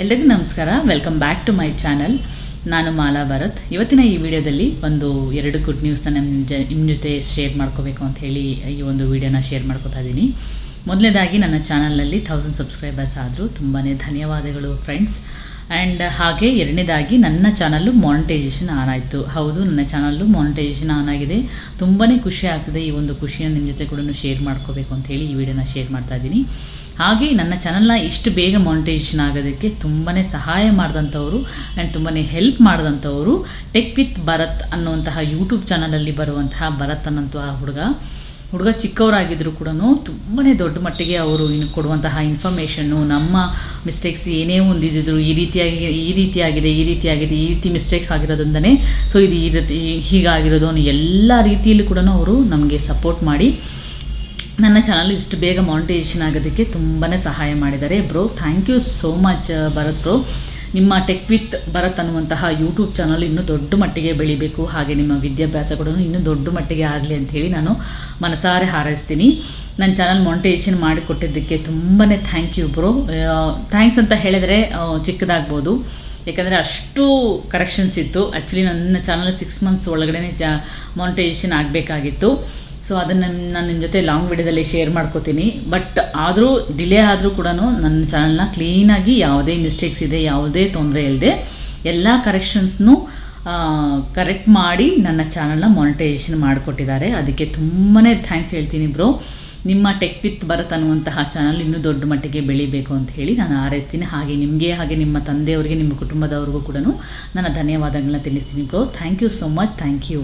ಎಲ್ಲರಿಗೂ ನಮಸ್ಕಾರ. Welcome back to my channel. ನಾನು ಮಾಲಾ ಭರತ್. ಇವತ್ತಿನ ಈ ವಿಡಿಯೋದಲ್ಲಿ ಎರಡು ಗುಡ್ ನ್ಯೂಸ್ನ ನಿಮ್ಮ ಜೊತೆ ಶೇರ್ ಮಾಡ್ಕೋಬೇಕು ಅಂತ ಹೇಳಿ ಈ ಒಂದು ವಿಡಿಯೋನ ಶೇರ್ ಮಾಡ್ಕೋತಾ ಇದ್ದೀನಿ. ಮೊದಲನೇದಾಗಿ ನನ್ನ ಚಾನಲ್ನಲ್ಲಿ 1000 ಸಬ್ಸ್ಕ್ರೈಬರ್ಸ್ ಆದರು, ತುಂಬಾ ಧನ್ಯವಾದಗಳು ಫ್ರೆಂಡ್ಸ್. ಆ್ಯಂಡ್ ಹಾಗೆ ಎರಡನೇದಾಗಿ ನನ್ನ ಚಾನಲ್ಲು ಮಾನಿಟೈಸೇಷನ್ ಆನ್ ಆಯಿತು. ಹೌದು, ನನ್ನ ಚಾನಲ್ಲು ಮಾನಿಟೈಸೇಷನ್ ಆನ್ ಆಗಿದೆ. ತುಂಬಾ ಖುಷಿ ಆಗ್ತದೆ. ಈ ಒಂದು ಖುಷಿಯನ್ನು ನಿಮ್ಮ ಜೊತೆ ಕೂಡ ಶೇರ್ ಮಾಡ್ಕೋಬೇಕು ಅಂತ ಹೇಳಿ ಈ ವಿಡಿಯೋನ ಶೇರ್ ಮಾಡ್ತಾ ಇದ್ದೀನಿ. ಹಾಗೆ ನನ್ನ ಚಾನಲ್ನ ಇಷ್ಟು ಬೇಗ ಮಾನಿಟೈಸೇಷನ್ ಆಗೋದಕ್ಕೆ ತುಂಬಾ ಸಹಾಯ ಮಾಡಿದಂಥವರು ಆ್ಯಂಡ್ ತುಂಬಾ ಹೆಲ್ಪ್ ಮಾಡಿದಂಥವರು ಟೆಕ್ ವಿತ್ ಭರತ್ ಅನ್ನುವಂತಹ ಯೂಟ್ಯೂಬ್ ಚಾನಲಲ್ಲಿ ಬರುವಂತಹ ಭರತ್ ಅನ್ನೋಂತಹ ಹುಡುಗ ಚಿಕ್ಕವರಾಗಿದ್ದರೂ ಕೂಡ ತುಂಬಾ ದೊಡ್ಡ ಮಟ್ಟಿಗೆ ಅವರು ಕೊಡುವಂತಹ ಇನ್ಫಾರ್ಮೇಷನ್ನು, ನಮ್ಮ ಮಿಸ್ಟೇಕ್ಸ್ ಏನೇ ಒಂದಿದ್ರು ಈ ರೀತಿಯಾಗಿದೆ ಈ ರೀತಿ ಮಿಸ್ಟೇಕ್ ಆಗಿರೋದ್ರಿಂದನೇ ಸೊ ಇದು ಈ ರೀತಿ ಹೀಗಾಗಿರೋದು ಎಲ್ಲ ರೀತಿಯಲ್ಲೂ ಕೂಡ ಅವರು ನಮಗೆ ಸಪೋರ್ಟ್ ಮಾಡಿ ನನ್ನ ಚಾನಲ್ ಇಷ್ಟು ಬೇಗ ಮಾನಿಟೈಸೇಷನ್ ಆಗೋದಕ್ಕೆ ತುಂಬಾ ಸಹಾಯ ಮಾಡಿದ್ದಾರೆ. Bro, thank you so much Bharat bro. ನಿಮ್ಮ ಟೆಕ್ ವಿತ್ ಭರತ್ ಅನ್ನುವಂತಹ ಯೂಟ್ಯೂಬ್ ಚಾನಲ್ ಇನ್ನೂ ದೊಡ್ಡ ಮಟ್ಟಿಗೆ ಬೆಳಿಬೇಕು, ಹಾಗೆ ನಿಮ್ಮ ವಿದ್ಯಾಭ್ಯಾಸ ಕೂಡ ಇನ್ನೂ ದೊಡ್ಡ ಮಟ್ಟಿಗೆ ಆಗಲಿ ಅಂಥೇಳಿ ನಾನು ಮನಸಾರೆ ಹಾರೈಸ್ತೀನಿ. ನನ್ನ ಚಾನಲ್ ಮಾನಿಟೈಸೇಷನ್ ಮಾಡಿಕೊಟ್ಟಿದ್ದಕ್ಕೆ ತುಂಬಾ ಥ್ಯಾಂಕ್ ಯು ಬ್ರೋ. ಥ್ಯಾಂಕ್ಸ್ ಅಂತ ಹೇಳಿದರೆ ಚಿಕ್ಕದಾಗ್ಬೋದು, ಯಾಕಂದರೆ ಅಷ್ಟು ಕರೆಕ್ಷನ್ಸ್ ಇತ್ತು. ಆ್ಯಕ್ಚುಲಿ ನನ್ನ ಚಾನಲ್ 6 ಮಂತ್ಸ್ ಒಳಗಡೆ ಮಾನಿಟೈಸೇಷನ್ ಆಗಬೇಕಾಗಿತ್ತು. ಸೊ ಅದನ್ನು ನಾನು ನಿಮ್ಮ ಜೊತೆ ಲಾಂಗ್ ವಿಡಿಯೋದಲ್ಲಿ ಶೇರ್ ಮಾಡ್ಕೋತೀನಿ. ಬಟ್ ಆದರೂ ಡಿಲೇ ಆದರೂ ಕೂಡ ನನ್ನ ಚಾನಲ್ನ ಕ್ಲೀನಾಗಿ ಯಾವುದೇ ಮಿಸ್ಟೇಕ್ಸ್ ಇದೆ, ಯಾವುದೇ ತೊಂದರೆ ಇಲ್ಲದೆ ಎಲ್ಲ ಕರೆಕ್ಷನ್ಸ್ನು ಕರೆಕ್ಟ್ ಮಾಡಿ ನನ್ನ ಚಾನಲ್ನ ಮಾನಿಟೈಸೇಷನ್ ಮಾಡಿಕೊಟ್ಟಿದ್ದಾರೆ. ಅದಕ್ಕೆ ತುಂಬಾ ಥ್ಯಾಂಕ್ಸ್ ಹೇಳ್ತೀನಿ ಬ್ರೋ. ನಿಮ್ಮ ಟೆಕ್ ವಿತ್ ಭರತ್ ಅನ್ನುವಂತಹ ಚಾನಲ್ ಇನ್ನೂ ದೊಡ್ಡ ಮಟ್ಟಿಗೆ ಬೆಳಿಬೇಕು ಅಂತ ಹೇಳಿ ನಾನು ಹಾರೈಸ್ತೀನಿ. ಹಾಗೆ ನಿಮಗೆ, ಹಾಗೆ ನಿಮ್ಮ ತಂದೆಯವರಿಗೆ, ನಿಮ್ಮ ಕುಟುಂಬದವ್ರಿಗೂ ಕೂಡ ನನ್ನ ಧನ್ಯವಾದಗಳನ್ನ ತಿಳಿಸ್ತೀನಿ bro. Thank you so much. Thank you.